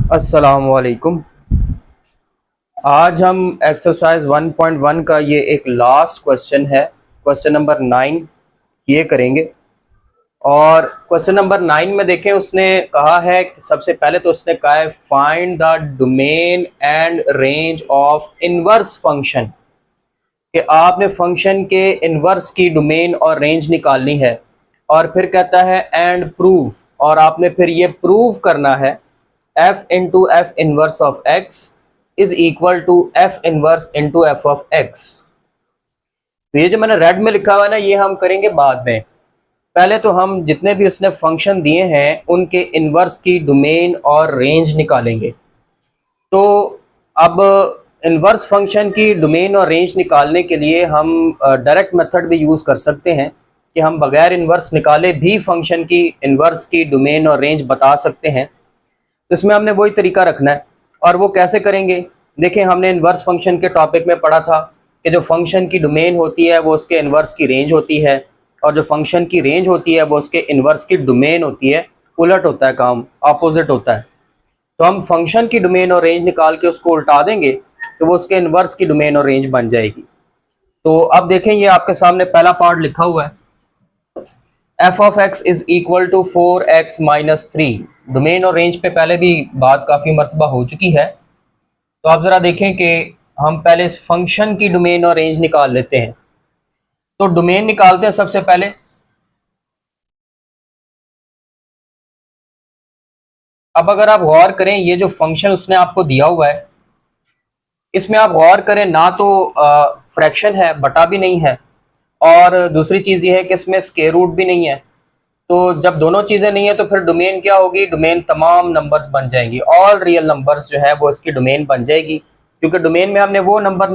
अस्सलामुअलैकुम। आज हम एक्सरसाइज 1.1 का ये एक लास्ट क्वेश्चन है, क्वेश्चन नंबर 9 ये करेंगे। और क्वेश्चन नंबर 9 में देखें, उसने कहा है, सबसे पहले तो उसने कहा है find the domain and range of inverse function, कि आपने फंक्शन के इनवर्स की डोमेन और रेंज निकालनी है। और फिर कहता है एंड प्रूफ, और आपने फिर ये प्रूव करना है f into f inverse of x is equal to f inverse into f of x. तो ये जो मैंने रेड में लिखा हुआ है ना, ये हम करेंगे बाद में। पहले तो हम जितने भी उसने फंक्शन दिए हैं उनके इनवर्स की डोमेन और रेंज निकालेंगे। तो अब इनवर्स फंक्शन की डोमेन और रेंज निकालने के लिए हम डायरेक्ट मेथड भी यूज़ कर सकते हैं, कि हम बगैर इनवर्स निकाले भी फंक्शन की इनवर्स की डोमेन और रेंज बता सकते हैं। तो इसमें हमने वही तरीका रखना है। और वो कैसे करेंगे, देखें, हमने इनवर्स फंक्शन के टॉपिक में पढ़ा था कि जो फंक्शन की डोमेन होती है वो उसके इनवर्स की रेंज होती है, और जो फंक्शन की रेंज होती है वो उसके इनवर्स की डोमेन होती है। उलट होता है काम, अपोजिट होता है। तो हम फंक्शन की डोमेन और रेंज निकाल के उसको उल्टा देंगे तो वो उसके इनवर्स की डोमेन और रेंज बन जाएगी। तो अब देखें, ये आपके सामने पहला पार्ट लिखा हुआ है, f of x is equal to 4x minus 3। Domain और रेंज पे पहले भी बात काफ़ी मरतबा हो चुकी है। तो आप ज़रा देखें कि हम पहले इस फंक्शन की डोमेन और रेंज निकाल लेते हैं। तो डोमेन निकालते हैं सबसे पहले। अब अगर आप गौर करें, ये जो फंक्शन उसने आपको दिया हुआ है, इसमें आप गौर करें, ना तो फ्रैक्शन है, बटा भी नहीं है, और दूसरी चीज़ ये है कि इसमें स्क्वायर रूट भी नहीं है। तो जब दोनों चीज़ें नहीं है तो फिर डोमेन क्या होगी, डोमेन तमाम नंबर्स बन जाएंगी, ऑल रियल नंबर्स जो है वो इसकी डोमेन बन जाएगी। क्योंकि डोमेन में हमने वो नंबर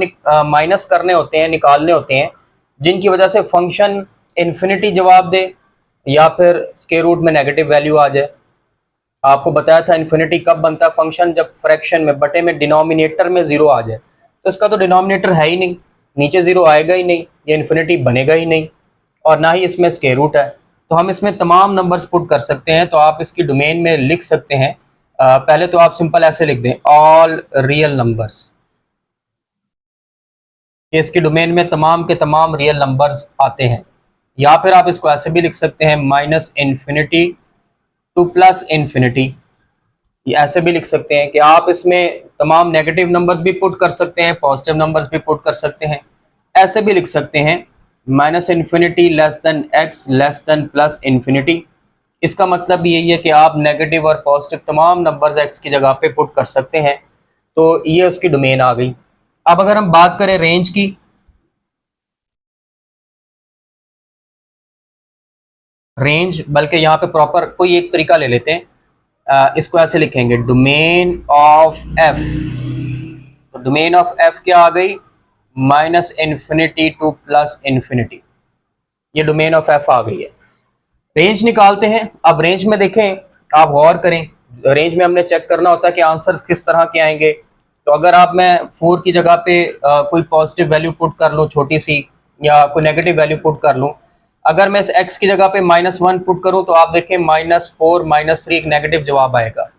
माइनस करने होते हैं, निकालने होते हैं, जिनकी वजह से फंक्शन इन्फिनिटी जवाब दे या फिर स्क्वायर रूट में नेगेटिव वैल्यू आ जाए। आपको बताया था इन्फिनिटी कब बनता है फंक्शन, जब फ्रैक्शन में, बटे में, डिनोमिनेटर में जीरो आ जाए। तो इसका तो डिनोमिनेटर है ही नहीं, नीचे जीरो आएगा ही नहीं, ये इन्फिनिटी बनेगा ही नहीं, और ना ही इसमें स्क्वायर रूट है। तो हम इसमें तमाम नंबर्स पुट कर सकते हैं। तो आप इसकी डोमेन में लिख सकते हैं, पहले तो आप सिंपल ऐसे लिख दें, ऑल रियल नंबर्स। इसकी डोमेन में तमाम के तमाम रियल नंबर्स आते हैं। या फिर आप इसको ऐसे भी लिख सकते हैं, minus infinity to plus infinity. ये ऐसे भी लिख सकते हैं कि आप इसमें तमाम नेगेटिव नंबर्स भी पुट कर सकते हैं, पॉजिटिव नंबर्स भी पुट कर सकते हैं। ऐसे भी लिख सकते हैं, minus infinity less than x less than plus infinity. इसका मतलब यही है कि आप नेगेटिव और पॉजिटिव तमाम नंबर्स एक्स की जगह पे पुट कर सकते हैं। तो ये उसकी डोमेन आ गई। अब अगर हम बात करें रेंज की, रेंज, बल्कि यहाँ पे प्रॉपर कोई एक तरीका ले लेते हैं, इसको ऐसे लिखेंगे, डोमेन ऑफ एफ। तो डोमेन ऑफ एफ क्या आ गई, minus infinity to plus infinity. ये डोमेन ऑफ एफ आ गई है। रेंज निकालते हैं। अब रेंज में देखें, आप गौर करें, रेंज में हमने चेक करना होता है कि आंसर्स किस तरह के आएंगे। तो अगर आप, मैं 4 की जगह पे कोई पॉजिटिव वैल्यू पुट कर लूँ छोटी सी, या कोई नेगेटिव वैल्यू पुट कर लूँ, अगर मैं इस एक्स की जगह पे -1 पुट करूँ तो आप देखें -4 -3 एक नेगेटिव जवाब आएगा।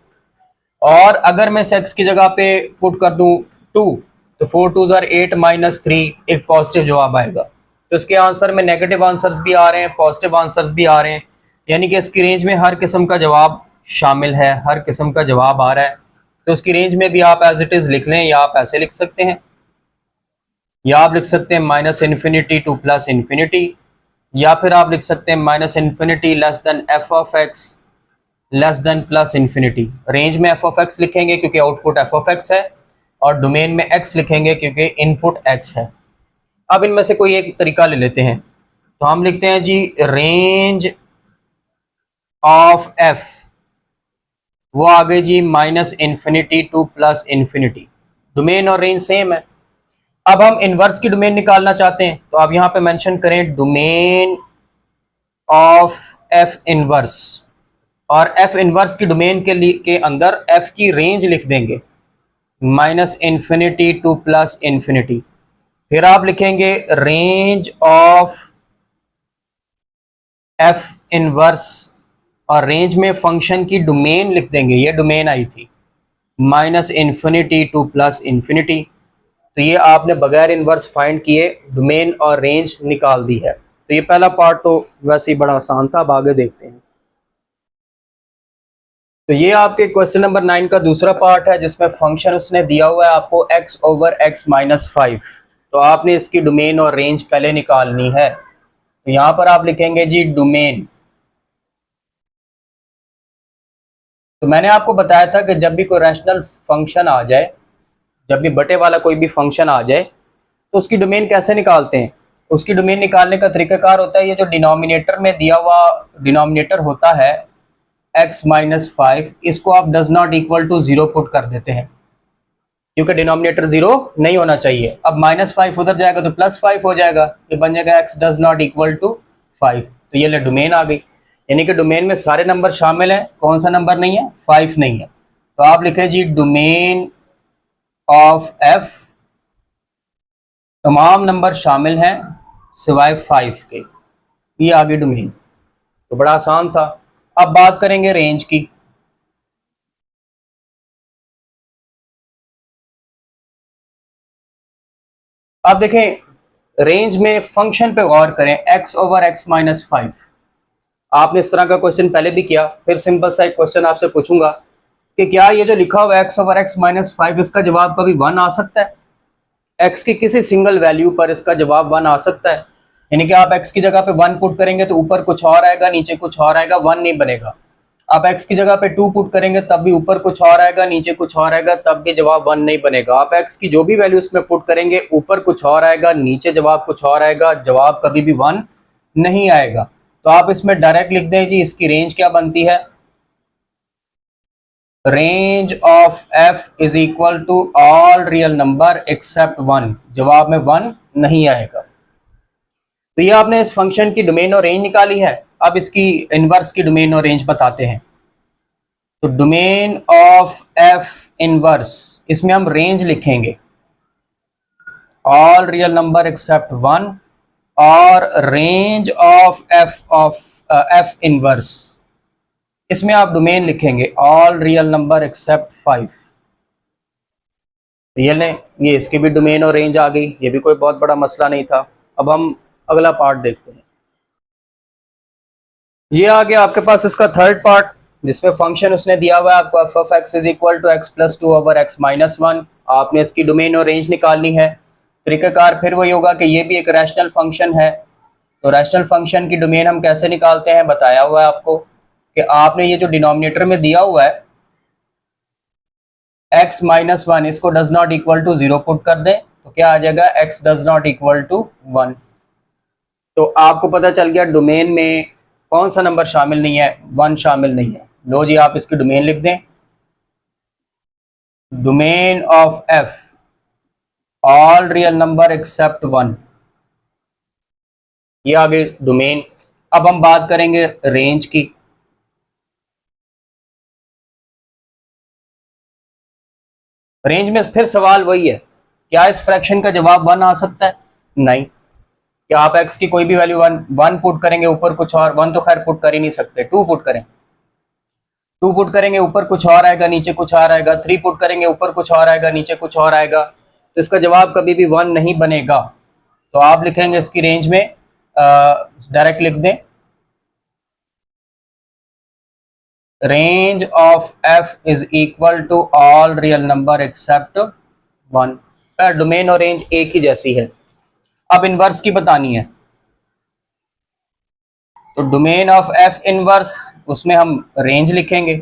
और अगर मैं इस एक्स की जगह पे पुट कर दूँ 2, तो 4 2 ज़ार 8 -3 एक पॉजिटिव जवाब आएगा। तो इसके आंसर में नेगेटिव आंसर्स भी आ रहे हैं, पॉजिटिव आंसर्स भी आ रहे हैं, यानी कि इसकी रेंज में हर किस्म का जवाब शामिल है, हर किस्म का जवाब आ रहा है। तो उसकी रेंज में भी आप एज इट इज़ लिख लें, या आप ऐसे लिख सकते हैं, या आप लिख सकते हैं minus infinity to plus infinity, या फिर आप लिख सकते हैं minus infinity less than F of x less than plus infinity. Range में एफ ऑफ एक्स लिखेंगे क्योंकि आउटपुट एफ ऑफ एक्स है, और डोमेन में एक्स लिखेंगे क्योंकि इनपुट एक्स है। अब इनमें से कोई एक तरीका ले लेते हैं। तो हम लिखते हैं जी, रेंज ऑफ एफ, वो आ गई जी minus infinity to plus infinity. Domain और रेंज सेम है। अब हम इनवर्स की डोमेन निकालना चाहते हैं, तो आप यहां पे मेंशन करें डोमेन ऑफ एफ इनवर्स, और एफ इनवर्स की डोमेन के लिए के अंदर एफ की रेंज लिख देंगे, minus infinity to plus infinity. फिर आप लिखेंगे रेंज ऑफ एफ इनवर्स, और रेंज में फंक्शन की डोमेन लिख देंगे, ये डोमेन आई थी, minus infinity to plus infinity. तो ये आपने बगैर इन्वर्स फाइंड किए डोमेन और रेंज निकाल दी है। तो ये पहला पार्ट तो वैसे ही बड़ा आसान था, अब आगे देखते हैं। तो ये आपके क्वेश्चन नंबर 9 का दूसरा पार्ट है, जिसमें फंक्शन उसने दिया हुआ है आपको x ओवर x माइनस 5। तो आपने इसकी डोमेन और रेंज पहले निकालनी है। तो यहाँ पर आप लिखेंगे जी डोमेन। तो मैंने आपको बताया था कि जब भी कोई रैशनल फंक्शन आ जाए, जब भी बटे वाला कोई भी फंक्शन आ जाए, तो उसकी डोमेन कैसे निकालते हैं। उसकी डोमेन निकालने का तरीकाकार होता है, ये जो डिनोमिनेटर में दिया हुआ डिनोमिनेटर होता है x माइनस 5, इसको आप does not equal to 0 put कर देते हैं, क्योंकि डिनोमिनेटर 0 नहीं होना चाहिए। अब -5 उधर जाएगा तो +5 हो जाएगा, ये बन जाएगा x does not equal to 5। तो ये ले डोमेन आ गई, यानी कि डोमेन में सारे नंबर शामिल हैं, कौन सा नंबर नहीं है, 5 नहीं है। तो आप लिखें जी डोमेन ऑफ f, तमाम नंबर शामिल हैं सिवाय 5 के, ये आगे डोमेन। तो बड़ा आसान था। अब बात करेंगे रेंज की। अब देखें रेंज में फंक्शन पे गौर करें, x ओवर x माइनस 5। आपने इस तरह का क्वेश्चन पहले भी किया, फिर सिंपल सा एक क्वेश्चन आपसे पूछूंगा कि क्या ये जो लिखा हुआ है x ओवर x माइनस 5, इसका जवाब कभी 1 आ सकता है। x की किसी सिंगल वैल्यू पर इसका जवाब 1 आ सकता है, यानी कि आप x की जगह पे 1 पुट करेंगे तो ऊपर कुछ और आएगा, नीचे कुछ और आएगा, 1 नहीं बनेगा। आप x की जगह पे 2 पुट करेंगे तब भी ऊपर कुछ और आएगा, नीचे कुछ और आएगा, तब भी जवाब 1 नहीं बनेगा। आप x की जो भी वैल्यू इसमें पुट करेंगे, ऊपर कुछ और आएगा, नीचे जवाब कुछ और आएगा, जवाब कभी भी 1 नहीं आएगा। तो आप इसमें डायरेक्ट लिख दें जी, इसकी रेंज क्या बनती है, range of f is equal to all real number except 1। जवाब में 1 नहीं आएगा। तो ये आपने इस फंक्शन की डोमेन और रेंज निकाली है। अब इसकी इनवर्स की डोमेन और रेंज बताते हैं। तो डोमेन ऑफ f इनवर्स, इसमें हम रेंज लिखेंगे ऑल रियल नंबर एक्सेप्ट 1, और रेंज ऑफ f इनवर्स, इसमें आप डोमेन लिखेंगे ऑल रियल नंबर एक्सेप्ट 5। ये लें, ये इसकी भी डोमेन और रेंज आ गई, ये भी कोई बहुत बड़ा मसला नहीं था। अब हम अगला पार्ट देखते हैं। ये आ गया आपके पास इसका थर्ड पार्ट, जिसमें फंक्शन उसने दिया हुआ है आपको f of x is equal to x plus 2 over x minus 1। आपने इसकी डोमेन और रेंज निकालनी है। तरीकाकार फिर वही होगा कि ये भी एक रैशनल फंक्शन है। तो रैशनल फंक्शन की डोमेन हम कैसे निकालते हैं, बताया हुआ है आपको कि आपने ये जो डिनोमिनेटर में दिया हुआ है x माइनस 1, इसको does not equal to 0 put कर दें तो क्या आ जाएगा, x does not equal to 1। तो आपको पता चल गया डोमेन में कौन सा नंबर शामिल नहीं है, 1 शामिल नहीं है। लो जी, आप इसकी डोमेन लिख दें, domain of f all real number except 1, ये आगे डोमेन। अब हम बात करेंगे रेंज की। रेंज में फिर सवाल वही है, क्या इस फ्रैक्शन का जवाब 1 आ सकता है, नहीं। क्या आप x की कोई भी वैल्यू 1 पुट करेंगे, ऊपर कुछ और, 1 तो खैर पुट कर ही नहीं सकते, 2 पुट करें, 2 पुट करेंगे ऊपर कुछ और आएगा, नीचे कुछ और आएगा, 3 पुट करेंगे ऊपर कुछ और आएगा, नीचे कुछ और आएगा, तो इसका जवाब कभी भी 1 नहीं बनेगा। तो आप लिखेंगे इसकी रेंज में, डायरेक्ट लिख दें, range of f is equal to all real number except 1। Domain और रेंज एक ही जैसी है। अब इनवर्स की बतानी है। तो डोमेन ऑफ f इनवर्स, उसमें हम रेंज लिखेंगे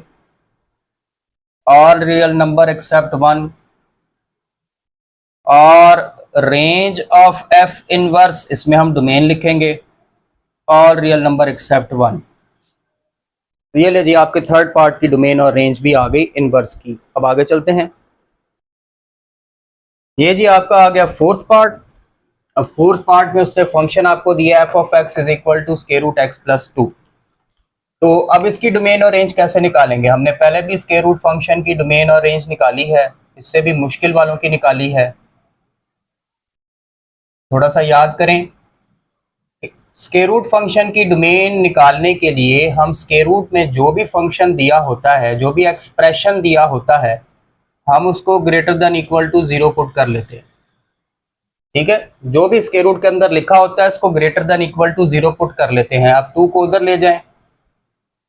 ऑल रियल नंबर एक्सेप्ट 1, और रेंज ऑफ f इनवर्स, इसमें हम डोमेन लिखेंगे ऑल रियल नंबर एक्सेप्ट 1। ये ले जी, आपके थर्ड पार्ट की डोमेन और रेंज भी आ गई इनवर्स की। अब आगे चलते हैं। ये जी आपका आ गया फोर्थ पार्ट। अब फोर्थ पार्ट में उसने फंक्शन आपको दिया f of x is equal to square root x plus 2। तो अब इसकी डोमेन और रेंज कैसे निकालेंगे, हमने पहले भी स्क्वायर रूट फंक्शन की डोमेन और रेंज निकाली है, इससे भी मुश्किल वालों की निकाली है। थोड़ा सा याद करें, स्क्वायर रूट फंक्शन की डोमेन निकालने के लिए हम स्क्वायर रूट में जो भी फंक्शन दिया होता है, जो भी एक्सप्रेशन दिया होता है, हम उसको greater than equal to 0 put कर लेते हैं। ठीक है, जो भी स्क्वायर रूट के अंदर लिखा होता है इसको greater than equal to 0 put कर लेते हैं। अब 2 को उधर ले जाएं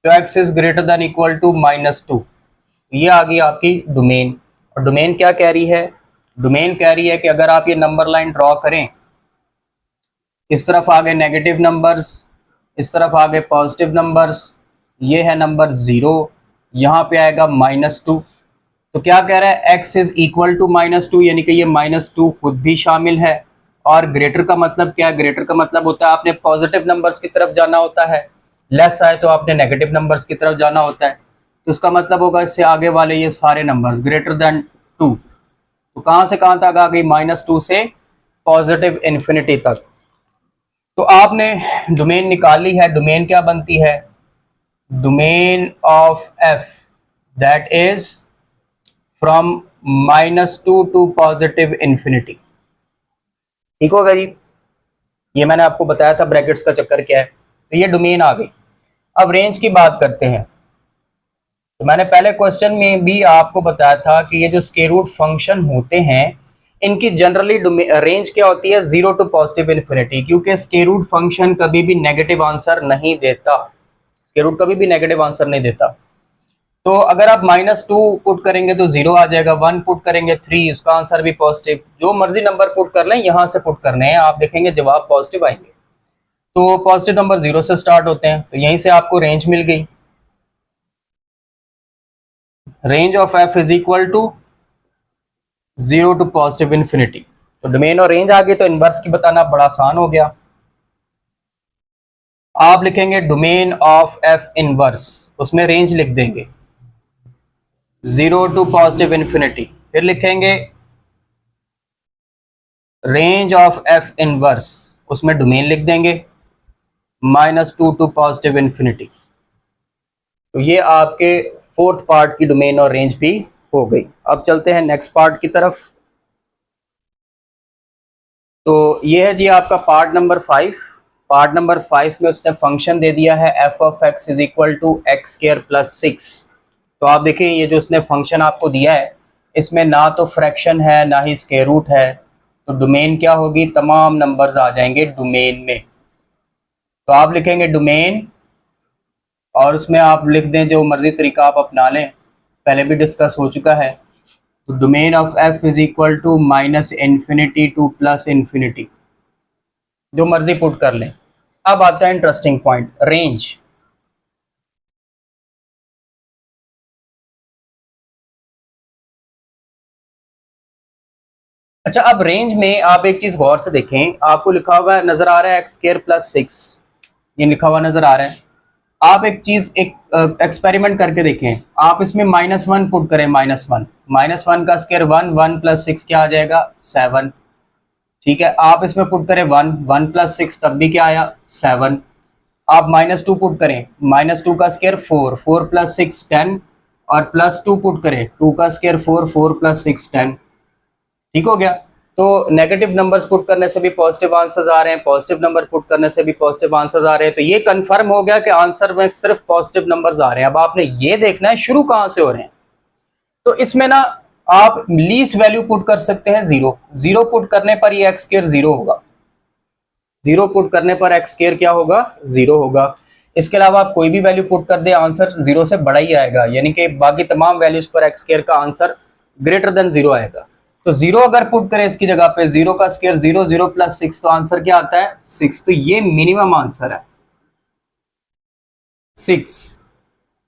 तो x is greater than equal to -2। ये आ गई आपकी डोमेन। और डोमेन क्या कह रही है? डोमेन कह रही है कि अगर आप ये नंबर लाइन ड्रॉ करें, इस तरफ आ गए नेगेटिव नंबर्स, इस तरफ आ गए पॉजिटिव नंबर्स, ये है नंबर 0, यहाँ पे आएगा -2। तो क्या कह रहा है? x इज इक्वल टू -2, यानी कि ये -2 खुद भी शामिल है। और ग्रेटर का मतलब क्या है? ग्रेटर का मतलब होता है आपने पॉजिटिव नंबर्स की तरफ जाना होता है, लेस आए तो आपने नेगेटिव नंबर्स की तरफ जाना होता है। तो उसका मतलब होगा इससे आगे वाले ये सारे नंबर्स ग्रेटर देन 2। तो कहाँ से कहाँ तक आ गई? -2 से पॉजिटिव इन्फिनिटी तक। तो आपने डोमेन निकाली है। डोमेन क्या बनती है? Domain of f that is from -2 to positive infinity. ठीक होगा जी? ये मैंने आपको बताया था ब्रैकेट्स का चक्कर क्या है। तो ये डोमेन आ गई। अब रेंज की बात करते हैं। तो मैंने पहले क्वेश्चन में भी आपको बताया था कि ये जो स्क्वायर रूट फंक्शन होते हैं इनकी जनरली रेंज क्या होती है? 0 टू पॉजिटिव इन्फिनिटी, क्योंकि स्क्वायर रूट फंक्शन कभी भी नेगेटिव आंसर नहीं देता। स्क्वायर रूट कभी भी नेगेटिव आंसर नहीं देता। तो अगर आप -2 पुट करेंगे तो 0 आ जाएगा, 1 पुट करेंगे 3, उसका आंसर भी पॉजिटिव। जो मर्जी नंबर पुट कर लें, यहां से पुट करने हैं, आप देखेंगे जवाब पॉजिटिव आएंगे। तो पॉजिटिव नंबर 0 से स्टार्ट होते हैं, तो यहीं से आपको रेंज मिल गई। Range of f is equal to 0 to positive infinity. तो डोमेन और रेंज आ गई, तो इनवर्स की बताना बड़ा आसान हो गया। आप लिखेंगे डोमेन ऑफ f इनवर्स, उसमें रेंज लिख देंगे 0 टू पॉजिटिव इन्फिनिटी। फिर लिखेंगे रेंज ऑफ f इनवर्स, उसमें डोमेन लिख देंगे -2 टू पॉजिटिव इन्फिनिटी। तो ये आपके फोर्थ पार्ट की डोमेन और रेंज भी हो गई। अब चलते हैं नेक्स्ट पार्ट की तरफ। तो ये है जी आपका पार्ट नंबर 5। पार्ट नंबर 5 में उसने फंक्शन दे दिया है f of x is equal to x square plus 6। तो आप देखिए ये जो उसने फंक्शन आपको दिया है इसमें ना तो फ्रैक्शन है ना ही स्क्वायर रूट है। तो डोमेन क्या होगी? तमाम नंबर्स आ जाएंगे डोमेन में। तो आप लिखेंगे डोमेन और उसमें आप लिख दें जो मर्जी तरीका आप अपना लें, पहले भी डिस्कस हो चुका है। तो domain of f is equal to -infinity to plus infinity, जो मर्जी पुट कर लें। अब आता है इंटरेस्टिंग पॉइंट, रेंज। अच्छा, अब रेंज में आप एक चीज गौर से देखें, आपको लिखा हुआ नजर आ रहा है एक्स स्क्वायर प्लस 6, ये लिखा हुआ नजर आ रहा है। आप एक चीज एक एक्सपेरिमेंट करके देखें, आप इसमें -1 पुट करें, -1 का स्क्वायर 1, 1 प्लस 6 क्या आ जाएगा? 7। ठीक है, आप इसमें पुट करें 1, 1 प्लस 6 तब भी क्या आया? 7। आप -2 पुट करें, -2 का स्क्वायर 4, 4 प्लस 6 10, और +2 पुट करें, 2 का स्क्वायर 4, 4 प्लस 6 10। ठीक हो गया? तो नेगेटिव नंबर्स पुट करने से भी पॉजिटिव आंसर्स आ रहे हैं, पॉजिटिव नंबर पुट करने से भी पॉजिटिव आंसर्स आ रहे हैं। तो ये कंफर्म हो गया कि आंसर में सिर्फ पॉजिटिव नंबर्स आ रहे हैं। अब आपने ये देखना है शुरू कहां से हो रहे हैं। तो इसमें ना आप लीस्ट वैल्यू पुट कर सकते हैं 0। 0 पुट करने पर ये एक्स स्क्वायर 0 होगा। 0 पुट करने पर एक्स स्क्वायर क्या होगा? 0 होगा। इसके अलावा आप कोई भी वैल्यू पुट कर दे, आंसर 0 से बड़ा ही आएगा, यानी कि बाकी तमाम वैल्यूज पर एक्स स्क्वायर का आंसर ग्रेटर देन 0 आएगा। तो 0 अगर पुट करें इसकी जगह पे, 0 का स्क्वायर 0, 0 प्लस 6, तो आंसर क्या आता है? 6। तो ये मिनिमम आंसर है 6।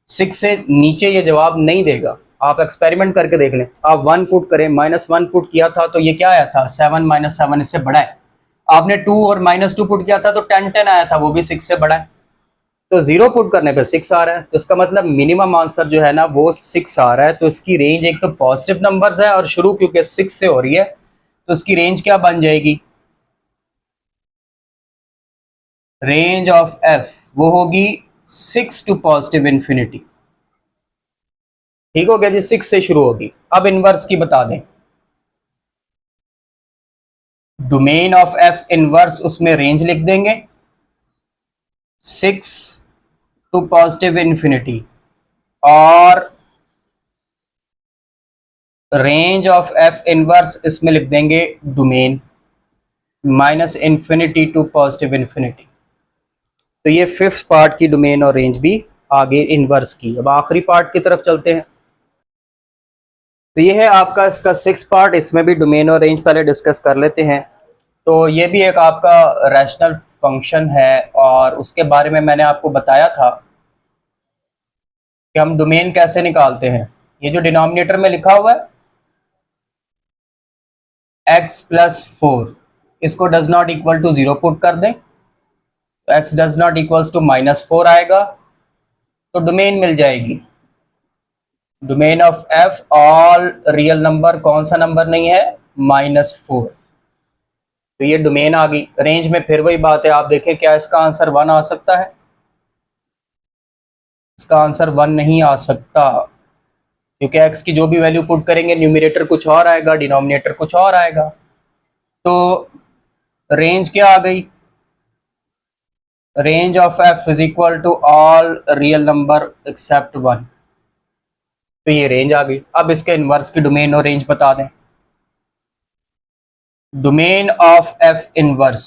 6 से नीचे ये जवाब नहीं देगा। आप एक्सपेरिमेंट करके देख लें। आप 1 पुट करें, -1 पुट किया था तो ये क्या आया था? 7, -7 इससे बड़ा है। आपने 2 और -2 पुट किया था तो 10, 10 आया था, वो भी 6 से बड़ा है। तो 0 पुट करने पे 6 आ रहा है, तो इसका मतलब मिनिमम आंसर जो है ना वो 6 आ रहा है। तो इसकी रेंज एक तो पॉजिटिव नंबर्स है और शुरू क्योंकि 6 से हो रही है, तो इसकी रेंज क्या बन जाएगी? रेंज ऑफ f वो होगी 6 टू पॉजिटिव इन्फिनिटी। ठीक हो गया जी? 6 से शुरू होगी। अब इनवर्स की बता दें। डोमेन ऑफ f इनवर्स, उसमें रेंज लिख देंगे 6 टू पॉजिटिव इन्फिनिटी। और रेंज ऑफ एफ इनवर्स इसमें लिख देंगे domain minus infinity to positive infinity. तो ये फिफ्थ पार्ट की डोमेन और रेंज भी आगे इनवर्स की। अब आखिरी पार्ट की तरफ चलते हैं। तो ये है आपका इसका सिक्स पार्ट, इसमें भी डोमेन और रेंज पहले डिस्कस कर लेते हैं। तो ये भी एक आपका रैशनल फंक्शन है और उसके बारे में मैंने आपको बताया था कि हम डोमेन कैसे निकालते हैं। ये जो डिनोमिनेटर में लिखा हुआ है x प्लस 4, इसको does not equal to 0 put कर दें तो x does not equals to -4 आएगा, तो डोमेन मिल जाएगी। Domain of f all real number, कौन सा नंबर नहीं है, -4। तो ये डोमेन आ गई। रेंज में फिर वही बात है, आप देखें क्या इसका आंसर 1 आ सकता है? इसका आंसर 1 नहीं आ सकता, क्योंकि x की जो भी वैल्यू पुट करेंगे न्यूमरेटर कुछ और आएगा, डिनोमिनेटर कुछ और आएगा। तो रेंज क्या आ गई? Range of f is equal to all real number except 1। तो ये रेंज आ गई। अब इसके इनवर्स की डोमेन और रेंज बता दें। डोमेन ऑफ f इनवर्स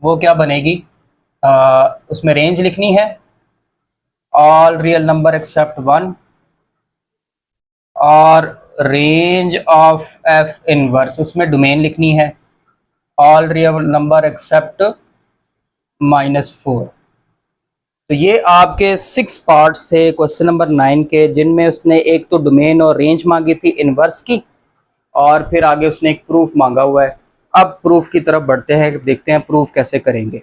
वो क्या बनेगी? उसमें रेंज लिखनी है ऑल रियल नंबर एक्सेप्ट 1 और रेंज ऑफ f इनवर्स उसमें डोमेन लिखनी है ऑल रियल नंबर एक्सेप्ट -4। तो ये आपके 6 पार्ट्स थे क्वेश्चन नंबर 9 के, जिनमें उसने एक तो डोमेन और रेंज मांगी थी इनवर्स की, और फिर आगे उसने एक प्रूफ मांगा हुआ है। अब प्रूफ की तरफ बढ़ते हैं, देखते हैं प्रूफ कैसे करेंगे।